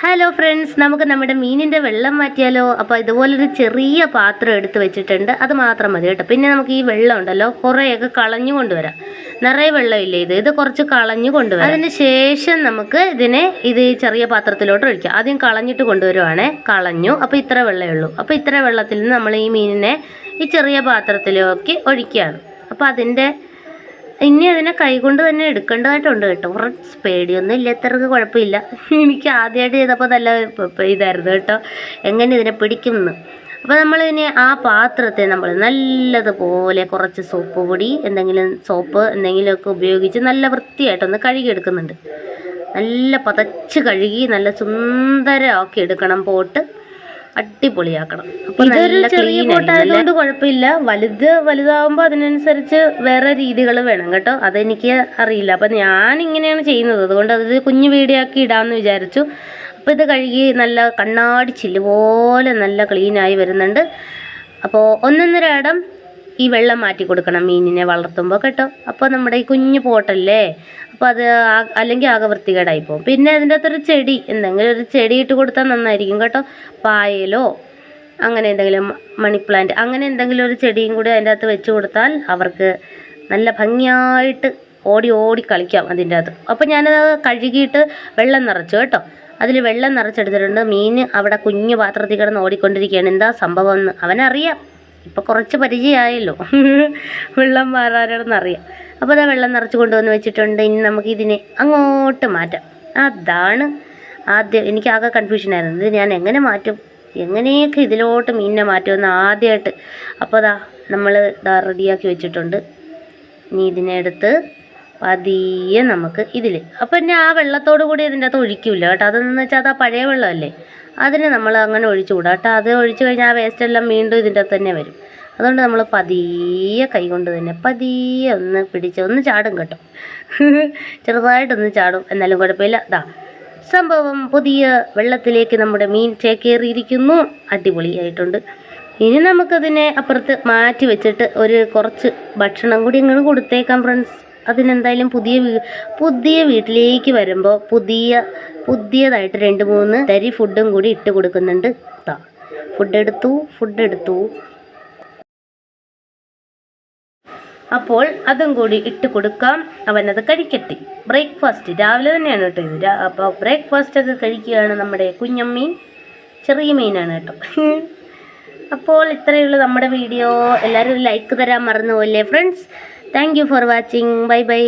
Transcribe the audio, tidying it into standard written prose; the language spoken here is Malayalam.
ഹലോ ഫ്രണ്ട്സ്, നമുക്ക് നമ്മുടെ മീനിൻ്റെ വെള്ളം മാറ്റിയാലോ? അപ്പോൾ ഇതുപോലൊരു ചെറിയ പാത്രം എടുത്ത് വെച്ചിട്ടുണ്ട്, അത് മാത്രം മതി കേട്ടോ. പിന്നെ നമുക്ക് ഈ വെള്ളം ഉണ്ടല്ലോ കുറേയൊക്കെ കളഞ്ഞു കൊണ്ടുവരാം. നിറയെ വെള്ളമില്ലേ ഇത് കുറച്ച് കളഞ്ഞു കൊണ്ടുവരാം. അതിന് ശേഷം നമുക്ക് ഇത് ചെറിയ പാത്രത്തിലോട്ട് ഒഴിക്കാം. ആദ്യം കളഞ്ഞിട്ട് കൊണ്ടുവരുവാണേ. കളഞ്ഞു, അപ്പോൾ ഇത്ര വെള്ളമേ ഉള്ളൂ. അപ്പോൾ ഇത്ര വെള്ളത്തിൽ നിന്ന് നമ്മൾ ഈ മീനിനെ ഈ ചെറിയ പാത്രത്തിലേക്ക് ഒഴിക്കുകയാണ്. അപ്പോൾ ഇനി അതിനെ കൈകൊണ്ട് തന്നെ എടുക്കേണ്ടതായിട്ടുണ്ട് കേട്ടോ. കുറച്ച് പേടിയൊന്നും ഇല്ല, ഇത്രക്ക് കുഴപ്പമില്ല. എനിക്ക് ആദ്യമായിട്ട് ചെയ്തപ്പോൾ നല്ല ഇതായിരുന്നു കേട്ടോ, എങ്ങനെ ഇതിനെ പിടിക്കുമെന്ന്. അപ്പോൾ നമ്മളിതിനെ ആ പാത്രത്തെ നമ്മൾ നല്ലതുപോലെ കുറച്ച് സോപ്പ് പൊടി, സോപ്പ് എന്തെങ്കിലുമൊക്കെ ഉപയോഗിച്ച് നല്ല വൃത്തിയായിട്ടൊന്ന് കഴുകിയെടുക്കുന്നുണ്ട്. നല്ല പതച്ച് കഴുകി നല്ല സുന്ദരമാക്കി എടുക്കണം പോട്ട്. അടിപൊളിയാക്കണം. അപ്പോൾ ഇതൊരു ചെറിയ പോട്ടായതുകൊണ്ട് കുഴപ്പമില്ല. വലുതാവുമ്പോൾ അതിനനുസരിച്ച് വേറെ രീതികൾ വേണം കേട്ടോ. അതെനിക്ക് അറിയില്ല. അപ്പം ഞാനിങ്ങനെയാണ് ചെയ്യുന്നത്, അതുകൊണ്ട് അത് കുഞ്ഞു വീഡിയോ ആക്കി ഇടാമെന്ന് വിചാരിച്ചു. അപ്പോൾ ഇത് കഴുകി നല്ല കണ്ണാടി ചില്ല് പോലെ നല്ല ക്ലീനായി വരുന്നുണ്ട്. അപ്പോൾ 1.5 ഇടം ഈ വെള്ളം മാറ്റി കൊടുക്കണം മീനിനെ വളർത്തുമ്പോൾ കേട്ടോ. അപ്പോൾ നമ്മുടെ ഈ കുഞ്ഞു പോട്ടല്ലേ, അപ്പോൾ അത് അല്ലെങ്കിൽ ആകെ വൃത്തികേടായി പോകും. പിന്നെ അതിൻ്റെ അകത്തൊരു ചെടി, എന്തെങ്കിലും ഒരു ചെടി ഇട്ട് കൊടുത്താൽ നന്നായിരിക്കും കേട്ടോ. പായലോ അങ്ങനെ എന്തെങ്കിലും, മണി പ്ലാന്റ് അങ്ങനെ എന്തെങ്കിലും ഒരു ചെടിയും കൂടി അതിൻ്റെ അകത്ത് വെച്ച് കൊടുത്താൽ അവർക്ക് നല്ല ഭംഗിയായിട്ട് ഓടി കളിക്കാം അതിൻ്റെ അകത്ത്. അപ്പോൾ ഞാനത് കഴുകിയിട്ട് വെള്ളം നിറച്ചു കേട്ടോ. അതിൽ വെള്ളം നിറച്ചെടുത്തിട്ടുണ്ട്. മീൻ അവിടെ കുഞ്ഞു പാത്രത്തിൽ കിടന്ന് ഓടിക്കൊണ്ടിരിക്കുകയാണ്. എന്താ സംഭവം എന്ന് അവനറിയാം. ഇപ്പോൾ കുറച്ച് പരിചയമായല്ലോ, വെള്ളം മാറാനാണെന്നറിയാം. അപ്പോൾ അതാ വെള്ളം നിറച്ച് കൊണ്ടുവന്ന് വെച്ചിട്ടുണ്ട്. ഇനി നമുക്കിതിനെ അങ്ങോട്ട് മാറ്റാം. അതാണ് ആദ്യം എനിക്കാകെ കൺഫ്യൂഷനായിരുന്നു, ഇത് ഞാൻ എങ്ങനെ മാറ്റും, എങ്ങനെയൊക്കെ ഇതിലോട്ട് മീനിനെ മാറ്റുമെന്ന് ആദ്യമായിട്ട്. അപ്പോൾ നമ്മൾ റെഡിയാക്കി വെച്ചിട്ടുണ്ട്. ഇനി ഇതിനെ എടുത്ത് പതിയെ നമുക്ക് അപ്പോൾ പിന്നെ ആ വെള്ളത്തോടു കൂടി ഇതിൻ്റെ അകത്ത് ഒഴിക്കില്ല കേട്ടോ. അതെന്ന് വെച്ചാൽ അത് പഴയ വെള്ളമല്ലേ, അതിന് നമ്മൾ അങ്ങനെ ഒഴിച്ചു കൂടാ കേട്ടോ. അത് ഒഴിച്ച് കഴിഞ്ഞാൽ ആ വേസ്റ്റെല്ലാം വീണ്ടും ഇതിൻ്റെ അകത്ത് തന്നെ വരും. അതുകൊണ്ട് നമ്മൾ പതിയെ കൈകൊണ്ട് തന്നെ പതിയെ ഒന്ന് ഒന്ന് ചാടും കേട്ടോ. ചെറുതായിട്ടൊന്ന് ചാടും, എന്നാലും കുഴപ്പമില്ല. സംഭവം പുതിയ വെള്ളത്തിലേക്ക് നമ്മുടെ മീൻ ചേക്കേറിയിരിക്കുന്നു. അടിപൊളിയായിട്ടുണ്ട്. ഇനി നമുക്കതിനെ അപ്പുറത്ത് മാറ്റി വെച്ചിട്ട് കുറച്ച് ഭക്ഷണം കൂടി ഇങ്ങനെ കൊടുത്തേക്കാം ഫ്രണ്ട്സ്. അതിനെന്തായാലും പുതിയ വീട്ടിലേക്ക് വരുമ്പോൾ പുതിയതായിട്ട് 2-3 തരി ഫുഡും കൂടി ഇട്ട് കൊടുക്കുന്നുണ്ട്. ഫുഡ് എടുത്തു. അപ്പോൾ അതും കൂടി ഇട്ട് കൊടുക്കാം. അവനത് കഴിക്കട്ടെ. ബ്രേക്ക്ഫാസ്റ്റ് രാവിലെ തന്നെയാണ് കേട്ടോ ഇത്. അപ്പോൾ ബ്രേക്ക്ഫാസ്റ്റൊക്കെ കഴിക്കുകയാണ് നമ്മുടെ കുഞ്ഞമ്മീൻ. ചെറിയ മീനാണ് കേട്ടോ. അപ്പോൾ ഇത്രയേ ഉള്ളൂ നമ്മുടെ വീഡിയോ. എല്ലാവരും ലൈക്ക് തരാൻ മറന്നുപോയില്ലേ friends. Thank you for watching. By.